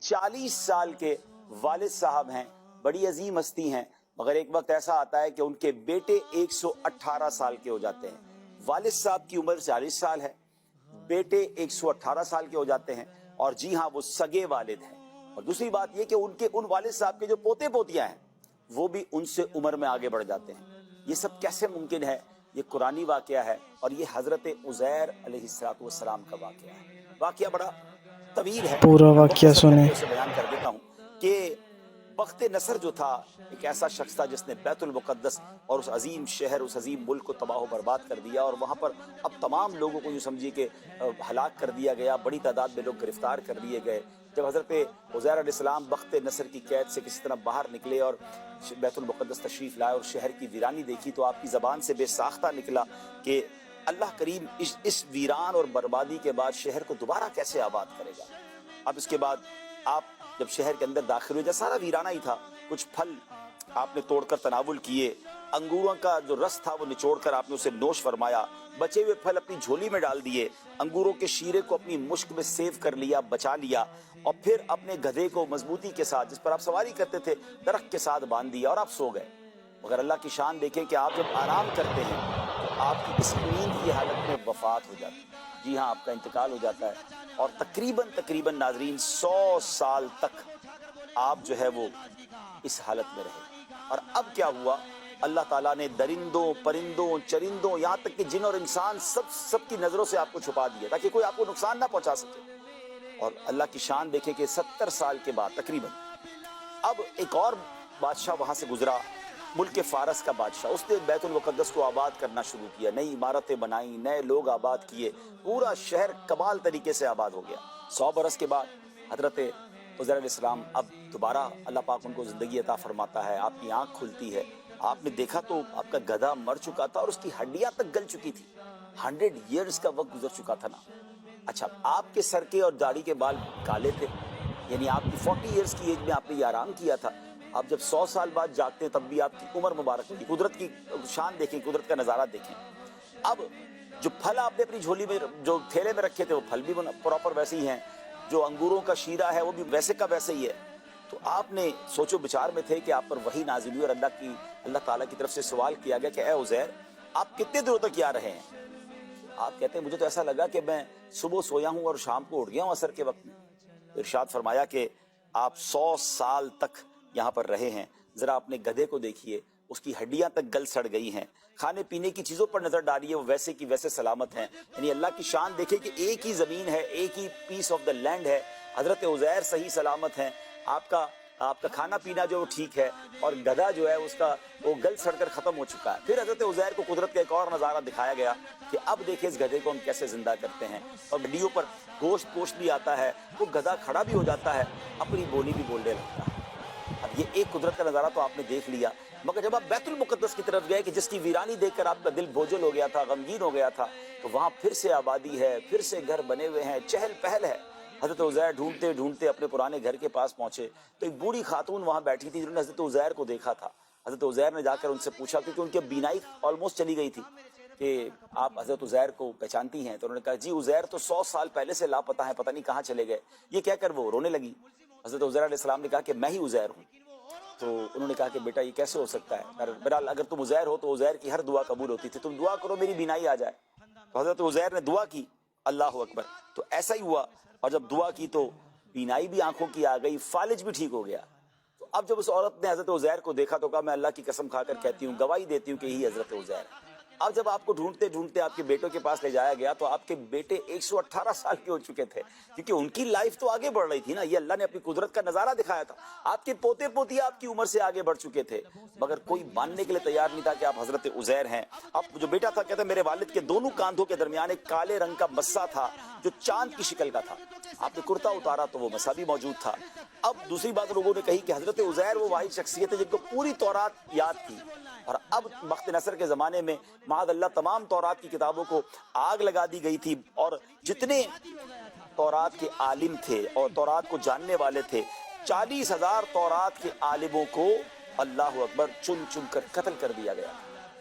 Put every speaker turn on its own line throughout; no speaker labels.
40 سال کے والد صاحب ہیں، بڑی عظیم ہستی ہیں، مگر ایک وقت ایسا آتا ہے کہ ان کے بیٹے 118 سال کے ہو جاتے ہیں۔ والد صاحب کی عمر 40 سال ہے، بیٹے 118 سال کے ہو جاتے ہیں، اور جی ہاں وہ سگے والد ہیں۔ اور دوسری بات یہ کہ ان والد صاحب کے جو پوتے پوتیاں ہیں وہ بھی ان سے عمر میں آگے بڑھ جاتے ہیں۔ یہ سب کیسے ممکن ہے؟ یہ قرآنی واقعہ ہے، اور یہ حضرت عزیر علیہ السلام کا واقعہ ہے۔ واقعہ بڑا طویل ہے،
پورا
میں
واقعہ
مختصر کر
سنیں۔
کے اسے بیان کر دیتا ہوں کہ بخت نصر جو تھا ایک ایسا شخص تھا جس نے بیت المقدس اور اس عظیم شہر، اس عظیم ملک کو تباہ و برباد کر دیا، اور وہاں پر اب تمام لوگوں کو یوں سمجھیے کہ ہلاک کر دیا گیا، بڑی تعداد میں لوگ گرفتار کر دیے گئے۔ جب حضرت عزیر علیہ السلام بخت نصر کی قید سے کسی طرح باہر نکلے اور بیت المقدس تشریف لائے اور شہر کی ویرانی دیکھی، تو آپ کی زبان سے بے ساختہ نکلا کہ اللہ کریم اس ویران اور بربادی کے بعد شہر کو دوبارہ کیسے آباد کرے گا۔ اب اس کے بعد آپ جب شہر کے اندر داخل ہوئے، جب سارا ویرانہ ہی تھا، کچھ پھل آپ نے توڑ کر تناول کیے، انگوروں کا جو رس تھا وہ نچوڑ کر آپ نے اسے نوش فرمایا، بچے ہوئے پھل اپنی جھولی میں ڈال دیے، انگوروں کے شیرے کو اپنی مشک میں سیو کر لیا، بچا لیا، اور پھر اپنے گدھے کو مضبوطی کے ساتھ جس پر آپ سواری کرتے تھے درخت کے ساتھ باندھ دیا اور آپ سو گئے۔ مگر اللہ کی شان دیکھیں کہ آپ جب آرام کرتے ہیں تو آپ کی اس نیند کی حالت میں وفات ہو جاتی ہے، جی ہاں آپ کا انتقال ہو جاتا ہے، اور تقریباً ناظرین 100 سال تک آپ جو ہے وہ اس حالت میں رہے۔ اور اب کیا ہوا؟ اللہ تعالیٰ نے درندوں، پرندوں، چرندوں، یہاں تک کہ جن اور انسان سب کی نظروں سے آپ کو چھپا دیا تاکہ کوئی آپ کو نقصان نہ پہنچا سکے۔ اور اللہ کی شان دیکھیں کہ 70 سال کے بعد تقریباً اب ایک اور بادشاہ وہاں سے گزرا، ملک فارس کا بادشاہ، اس نے بیت المقدس کو آباد کرنا شروع کیا، نئی عمارتیں بنائیں، نئے لوگ آباد کیے، پورا شہر کمال طریقے سے آباد ہو گیا۔ 100 برس کے بعد حضرت عزیر علیہ السلام اب دوبارہ اللہ پاک ان کو زندگی عطا فرماتا ہے، آپ کی آنکھ کھلتی ہے، آپ نے دیکھا تو آپ کا گدھا مر چکا تھا اور اس کی ہڈیاں تک گل چکی تھی، 100 ایئرز کا وقت گزر چکا تھا نا۔ اچھا، آپ کے سر کے اور داڑھی کے بال کالے تھے، یعنی آپ کی 40 ایئرز کی ایج میں آپ نے یہ آرام کیا تھا۔ آپ جب 100 سال بعد جاگتے ہیں تب بھی آپ کی عمر مبارک ہوگی۔ قدرت کی شان دیکھیں، قدرت کا نظارہ دیکھیں۔ اب جو پھل آپ نے اپنی جھولی میں جو تھیلے میں رکھے تھے وہ پھل بھی پراپر ویسے ہی ہیں، جو انگوروں کا شیرہ ہے وہ بھی ویسے کا ویسے ہی ہے۔ تو آپ نے سوچو بچار میں تھے کہ آپ پر وحی نازل ہوئی اور اللہ تعالیٰ کی طرف سے سوال کیا گیا کہ اے عزیر آپ کتنے دنوں تک یہاں رہے ہیں؟ آپ کہتے ہیں مجھے تو ایسا لگا کہ میں صبح سویا ہوں اور شام کو اٹھ گیا ہوں عصر کے وقت میں۔ ارشاد فرمایا کہ آپ 100 سال تک یہاں پر رہے ہیں۔ ذرا اپنے گدھے کو دیکھیے، اس کی ہڈیاں تک گل سڑ گئی ہیں، کھانے پینے کی چیزوں پر نظر ڈالیے وہ ویسے کی ویسے سلامت ہیں۔ یعنی اللہ کی شان دیکھیں کہ ایک ہی زمین ہے، ایک ہی پیس آف دا لینڈ ہے، حضرت عزیر صحیح سلامت ہیں، آپ کا کھانا پینا جو ٹھیک ہے، اور گدھا جو ہے اس کا وہ گل سڑ کر ختم ہو چکا ہے۔ پھر حضرت عزیر کو قدرت کا ایک اور نظارہ دکھایا گیا کہ اب دیکھیں اس گدھے کو ہم کیسے زندہ کرتے ہیں، اور گڈیوں پر گوشت پوش بھی آتا ہے، وہ گدھا کھڑا بھی ہو جاتا ہے، اپنی بولی بھی بولنے لگتا ہے۔ اب یہ ایک قدرت کا نظارہ تو آپ نے دیکھ لیا، مگر جب آپ بیت المقدس کی طرف گئے کہ جس کی ویرانی دیکھ کر آپ کا دل بوجھل ہو گیا تھا، غمگین ہو گیا تھا، تو وہاں پھر سے آبادی ہے، پھر سے گھر بنے ہوئے ہیں، چہل پہل ہے۔ حضرت عزیر ڈھونڈتے ڈھونڈتے اپنے پرانے گھر کے پاس پہنچے تو ایک بوڑھی خاتون وہاں بیٹھی تھی جنہوں نے حضرت عزیر کو دیکھا تھا۔ حضرت عزیر نے جا کر ان سے پوچھا، کیونکہ ان کی بینائی آلموسٹ چلی گئی تھی، کہ آپ حضرت عزیر کو پہچانتی ہیں؟ تو انہوں نے کہا جی عزیر تو 100 سال پہلے سے لاپتہ ہیں، پتہ نہیں کہاں چلے گئے۔ یہ کہہ کر وہ رونے لگی۔ حضرت عزیر علیہ السلام نے کہا کہ میں ہی عزیر ہوں۔ تو انہوں نے کہا کہ بیٹا یہ کیسے ہو سکتا ہے؟ بہرحال اگر تم عزیر ہو تو عزیر کی ہر دعا قبول ہوتی تھی، تم دعا کرو میری بینائی آ جائے۔ تو حضرت عزیر نے دعا کی، اللہ اکبر، تو ایسا ہی ہوا، اور جب دعا کی تو بینائی بھی آنکھوں کی آ گئی، فالج بھی ٹھیک ہو گیا۔ تو اب جب اس عورت نے حضرت عزیر کو دیکھا تو کہا میں اللہ کی قسم کھا کر کہتی ہوں، گواہی دیتی ہوں کہ یہی حضرت عزیر ہے۔ اب جب آپ کو ڈھونڈتے ڈھونڈتے آپ کے بیٹوں کے پاس لے جایا گیا تو آپ کے بیٹے 118 سال کے ہو چکے تھے، کیونکہ ان کی لائف تو آگے بڑھ رہی تھی نا، یہ اللہ نے اپنی قدرت کا نظارہ دکھایا تھا۔ آپ کے پوتے پوتی آپ کی عمر سے آگے بڑھ چکے تھے، مگر کوئی ماننے کے لیے تیار نہیں تھا کہ آپ حضرت عزیر ہیں۔ اب جو بیٹا تھا کہتا ہے میرے والد کے دونوں کاندھوں کے درمیان ایک کالے رنگ کا مسا تھا جو چاند کی شکل کا تھا۔ آپ نے کرتا اتارا تو وہ مسا بھی موجود تھا۔ اب دوسری بات لوگوں نے کہی کہ حضرت عزیر وہ واحد شخصیت ہے جن کو پوری تورات یاد تھی، اور اب بخت نصر کے زمانے میں معاذ اللہ تمام تورات کی کتابوں کو آگ لگا دی گئی تھی، اور جتنے تورات کے عالم تھے اور تورات کو جاننے والے تھے، 40,000 تورات کے عالموں کو اللہ اکبر چن چن کر قتل کر دیا گیا۔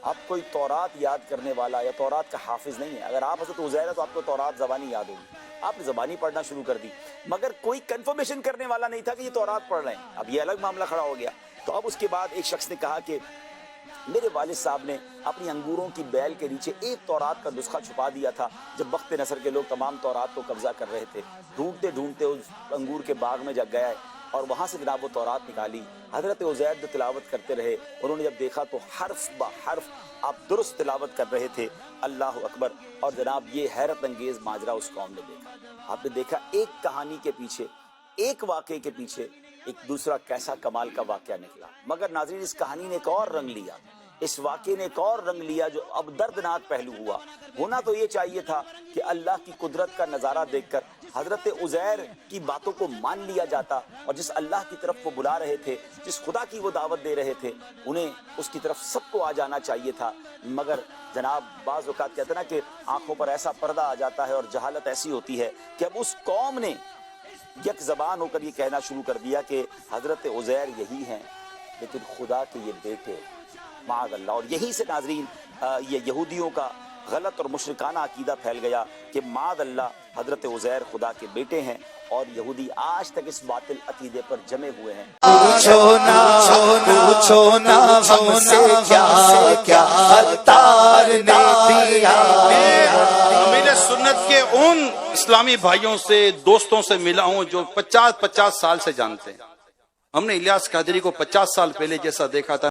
اب کوئی تورات یاد کرنے والا یا تورات کا حافظ نہیں ہے۔ اگر آپ حضرت عزیر ہیں تو آپ کو تورات زبانی یاد ہوگی، آپ نے زبانی پڑھنا شروع کر دی، مگر کوئی کنفرمیشن کرنے والا نہیں تھا کہ یہ تورات پڑھ رہے ہیں۔ اب یہ الگ معاملہ کھڑا ہو گیا۔ تو اب اس کے بعد ایک شخص نے کہا کہ میرے والد صاحب نے اپنی انگوروں کی بیل کے نیچے ایک تورات کا نسخہ چھپا دیا تھا، جب وقت نصر کے لوگ تمام تورات کو قبضہ کر رہے تھے۔ ڈھونڈتے ڈھونڈتے اس انگور کے باغ میں جا گئے اور وہاں سے جناب وہ تورات نکالی۔ حضرت عزیر جو تلاوت کرتے رہے، انہوں نے جب دیکھا تو حرف با حرف آپ درست تلاوت کر رہے تھے۔ اللہ اکبر! اور جناب یہ حیرت انگیز ماجرا اس قوم نے دیکھا۔ آپ نے دیکھا ایک کہانی کے پیچھے، ایک واقعے کے پیچھے ایک دوسرا کیسا کمال کا واقعہ نکلا۔ مگر ناظرین، اس کہانی نے ایک اور رنگ لیا، اس واقعے نے ایک اور رنگ لیا جو اب دردناک پہلو ہوا۔ ہونا تو یہ چاہیے تھا کہ اللہ کی قدرت کا نظارہ دیکھ کر حضرت عزیر کی باتوں کو مان لیا جاتا، اور جس اللہ کی طرف وہ بلا رہے تھے، جس خدا کی وہ دعوت دے رہے تھے، انہیں اس کی طرف سب کو آ جانا چاہیے تھا۔ مگر جناب بعض اوقات کہتے ہیں نا کہ آنکھوں پر ایسا پردہ آ جاتا ہے اور جہالت ایسی ہوتی ہے کہ اب اس قوم نے یک زبان ہو کر یہ کہنا شروع کر دیا کہ حضرت عزیر یہی ہیں، لیکن خدا کے یہ بیٹے معاذ اللہ۔ اور یہی سے ناظرین یہ یہودیوں کا غلط اور مشرکانہ عقیدہ پھیل گیا کہ معاذ اللہ حضرت عزیر خدا کے بیٹے ہیں، اور یہودی آج تک اس باطل عقیدے پر جمے ہوئے ہیں۔
پوچھو نا ہم سے کیا عطار نے دیا۔
امیر سنت کے ان اسلامی بھائیوں سے، دوستوں سے ملا ہوں جو 50 سال سے جانتے ہیں۔ ہم نے الیاس قادری کو 50 سال پہلے جیسا دیکھا تھا